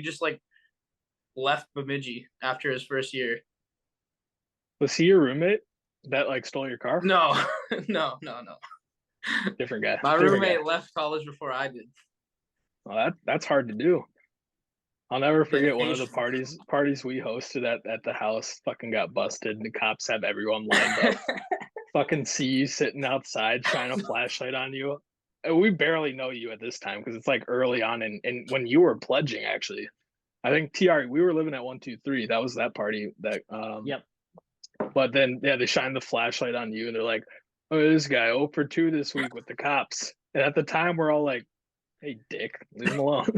just like left Bemidji after his first year. Was he your roommate that like stole your car? No, no. Different guy. My Different roommate guy. left college before I did. Well, that's hard to do. I'll never forget one of the Dedication. parties we hosted at the house fucking got busted and the cops have everyone lined up. Fucking see you sitting outside, shine a flashlight on you. And we barely know you at this time because it's like early on and when you were pledging actually. I think TR we were living at 123. That was that party that Yep. But then yeah, they shine the flashlight on you and they're like, oh, this guy 0 for 2 this week with the cops. And at the time we're all like, hey dick, leave him alone.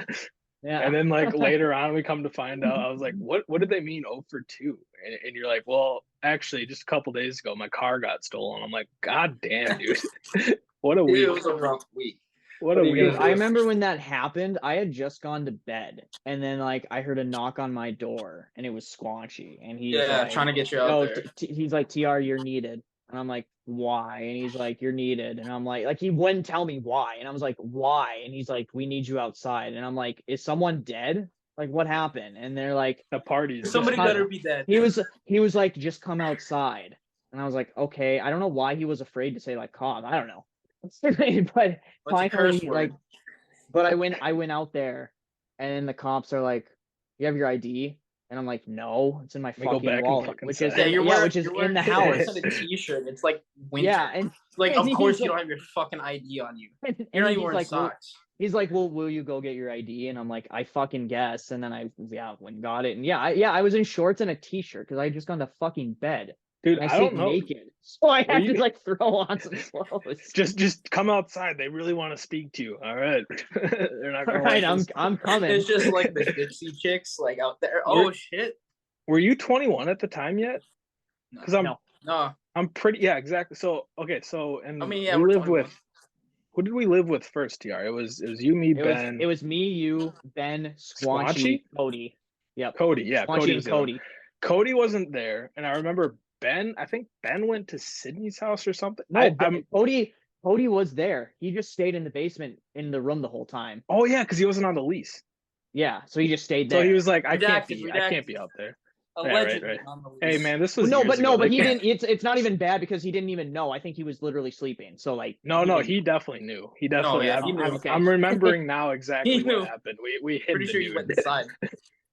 Yeah. And then like later on we come to find out, I was like, what did they mean 0 for 2? And you're like, well, actually just a couple days ago my car got stolen. I'm like, God damn, dude. What a week. It was a rough week. What a week. I remember when that happened, I had just gone to bed and then like I heard a knock on my door and it was Squanchy and he's like, trying to get you out there. He's like, TR, you're needed. And I'm like, why? And he's like, you're needed. And I'm like he wouldn't tell me why. And I was like, why? And he's like, we need you outside. And I'm like, is someone dead? Like, what happened? And they're like, the party. Somebody better be dead. He was like, just come outside. And I was like, okay. I don't know why he was afraid to say like cop. I don't know. But finally, like, but I went out there, and then the cops are like, "You have your ID?" And I'm like, "No, it's in my fucking wallet," which is in the house. A t-shirt. It's like winter. Yeah, and like of course you don't have your fucking ID on you. You're not even wearing socks. He's like, well, will you go get your ID? And I'm like, I fucking guess. And then I went and got it. And I was in shorts and a t-shirt because I had just gone to fucking bed. Dude, I don't know. Naked, so I had to like throw on some clothes. Just come outside. They really want to speak to you. All right, they're not gonna. All right, I'm coming. It's just like the Dixie chicks like out there. Oh shit! Were you 21 at the time yet? Because I'm pretty. Yeah, exactly. So okay, so and I mean, yeah, we lived with. Who did we live with first, TR? It was you, me, Ben. It was me, you, Ben, Squanchy, Cody. Yep. Cody, yeah, Cody. Cody wasn't there, and I remember Ben. I think Ben went to Sydney's house or something. No, Cody was there. He just stayed in the basement in the room the whole time. Oh yeah, because he wasn't on the lease. Yeah, so he just stayed there. So he was like, I can't be out there. Allegedly. Right. Hey man, this was but he didn't. It's not even bad because he didn't even know. I think he was literally sleeping. So like, no, he definitely knew. He definitely. I'm remembering now exactly what happened. We hid. Pretty sure he went inside.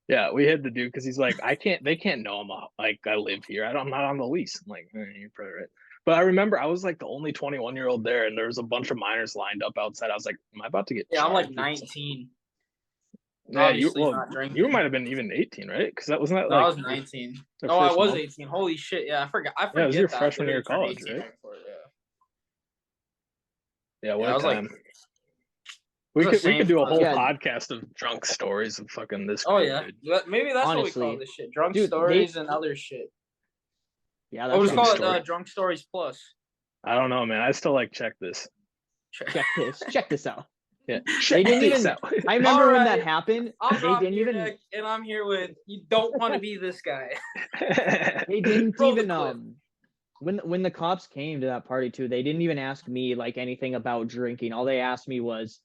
Yeah, we hid the dude because he's like, they can't know I'm like I live here. I'm not on the lease. I'm like, you're probably right. But I remember I was like the only 21-year-old there, and there was a bunch of minors lined up outside. I was like, am I about to get? Yeah, I'm like 19. Yeah, you might have been even 18, right? Because that wasn't that. No, I was 19. Oh, I was 18. Holy shit! Yeah, I forgot. Yeah, it was your freshman year of college, right? Yeah, what a time. We could do a whole podcast of drunk stories of fucking this. Oh yeah, maybe that's what we call this shit: drunk stories and other shit. Yeah, that's what we call it. Drunk Stories Plus. I don't know, man. I still like check this. Check this out. Yeah, they didn't even. I remember when that happened. They didn't even. And I'm here with. You don't want to be this guy. They didn't even. When the cops came to that party too, they didn't even ask me like anything about drinking. All they asked me was,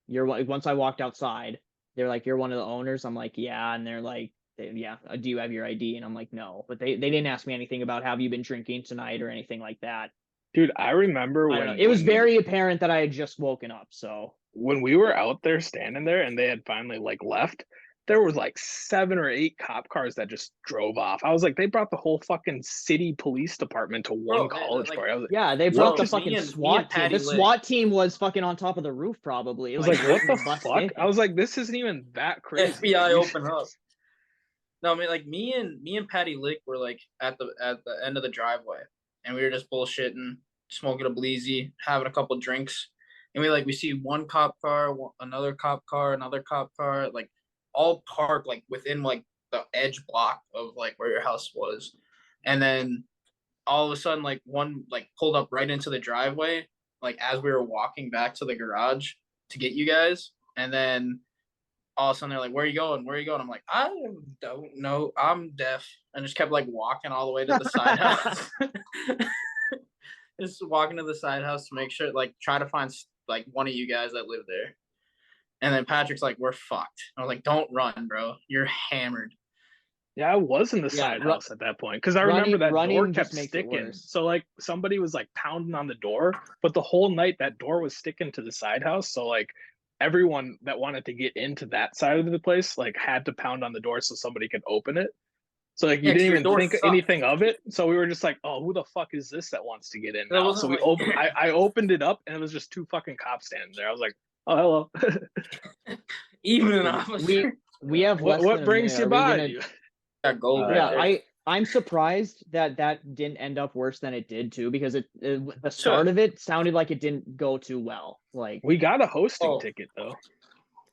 once I walked outside, they're like, you're one of the owners. I'm like, yeah. And they're like, yeah, do you have your ID? And I'm like, no. But they didn't ask me anything about have you been drinking tonight or anything like that. Dude, I remember when it was very apparent that I had just woken up. So when we were out there standing there and they had finally like left, there was like 7 or 8 cop cars that just drove off. I was like, they brought the whole fucking city police department to one college party. I was like, yeah, they brought the fucking SWAT team. The SWAT team was fucking on top of the roof, probably. It was like what the fuck? I was like, this isn't even that crazy. FBI open up. No, I mean, like me and Patty Lick were like at the end of the driveway, and we were just bullshitting, smoking a bleezy, having a couple drinks, and we see one cop car, another cop car, like all parked like within like the edge block of like where your house was, and then all of a sudden like one like pulled up right into the driveway, like as we were walking back to the garage to get you guys, and then all of a sudden they're like, where are you going? I'm like, I don't know. I'm deaf. And just kept like walking all the way to the side house. Just walking to the side house to make sure, like try to find like one of you guys that live there. And then Patrick's like, "We're fucked." I was like, "Don't run, bro. You're hammered." Yeah, I was in the Yeah, side house at that point because I remember that door running kept just makes it sticking. worse. So like somebody was like pounding on the door, but the whole night that door was sticking to the side house. So like everyone that wanted to get into that side of the place like had to pound on the door so somebody could open it. So like you Yeah, 'cause didn't your even door think sucked. anything of it. So we were just like, oh, who the fuck is this that wants to get in That now? wasn't So we like- opened. I opened it up and it was just two fucking cops standing there. I was like, oh hello. Even an officer. We have less what than a brings minute. you Are we by gonna- you? Got gold right Yeah, there. I'm surprised that didn't end up worse than it did too, because the start of it sounded like it didn't go too well. Like, We got a hosting Oh. ticket though.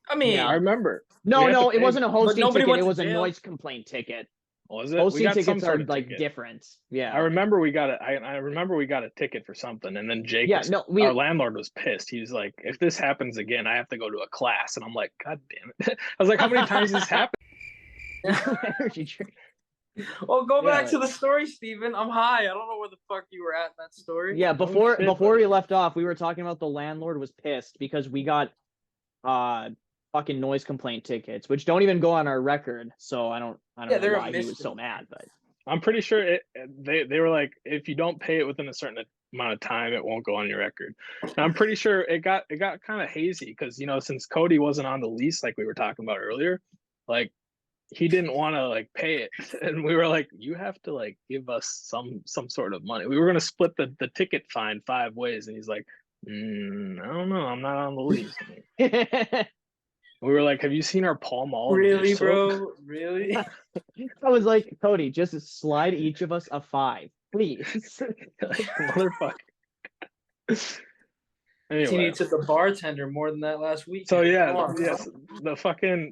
I mean, Yeah. I remember. no, We had to no, it pay- wasn't a hosting nobody ticket. went It to was a jail. noise complaint ticket. Was it? We Hosting got some tickets sort are of like ticket. different. Yeah. I remember we got I remember we got a ticket for something, and then Jake, Yeah, no, we our landlord, was pissed. He's like, "If this happens again, I have to go to a class." And I'm like, "God damn it!" I was like, "How many times has this happened?" energy drink. well, go back Yeah. to the story, Steven. I'm high. I don't know where the fuck you were at in that story. Yeah, before shit, before buddy. we left off, we were talking about the landlord was pissed because we got fucking noise complaint tickets, which don't even go on our record. So I don't Yeah, know they're a why he was so misdemeanor. mad, but I'm pretty sure they were like, if you don't pay it within a certain amount of time, it won't go on your record. And I'm pretty sure it got kind of hazy because since Cody wasn't on the lease like we were talking about earlier, like he didn't want to like pay it, and we were like, you have to like give us some sort of money. We were gonna split the ticket fine 5 ways, and he's like, I don't know, I'm not on the lease. We were like, have you seen our Pall Mall? Really, dish soap? bro? Really? I was like, Cody, just slide each of us a 5, please. Like, motherfucker. He Anyway, tipped the bartender more than that last week. so yeah, Come on,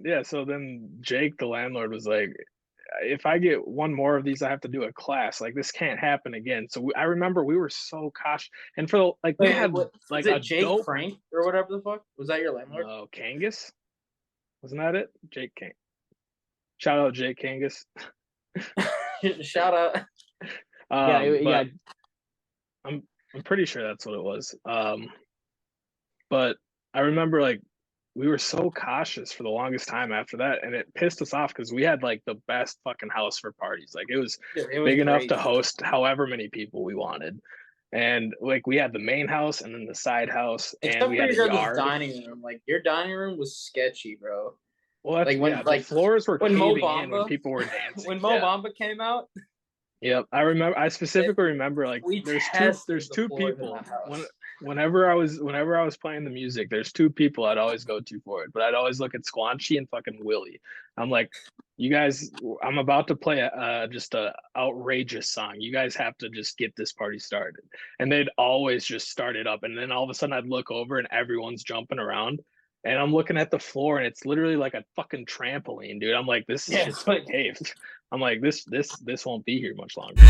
yes, so then Jake, the landlord, was like, if I get one more of these, I have to do a class. Like this can't happen again. So I remember we were so cautious, and for like we Wait, had what, like was a it Jake dope. Frank or whatever the fuck? Was that your landlord? Kangas, wasn't that it? Jake Kang. Shout out Jake Kangas. Shout out. Yeah. I'm pretty sure that's what it was. But I remember like we were so cautious for the longest time after that, and it pissed us off because we had like the best fucking house for parties. Like it was big enough to host however many people we wanted. And like we had the main house and then the side house, Except and we for had a your guys' yard. dining room. Like your dining room was sketchy, bro. Well, that's, like when the floors were when Mo caving in when Bamba- people were dancing. when Mo Bamba came out. Yep, I specifically remember like We there's tested the two floors in people. that house. Whenever I was playing the music, there's 2 people I'd always go to for it. But I'd always look at Squanchy and fucking Willie. I'm like, you guys, I'm about to play just a outrageous song. You guys have to just get this party started. And they'd always just start it up, and then all of a sudden I'd look over and everyone's jumping around. And I'm looking at the floor, and it's literally like a fucking trampoline, dude. I'm like, this shit's like caved. I'm like, this won't be here much longer.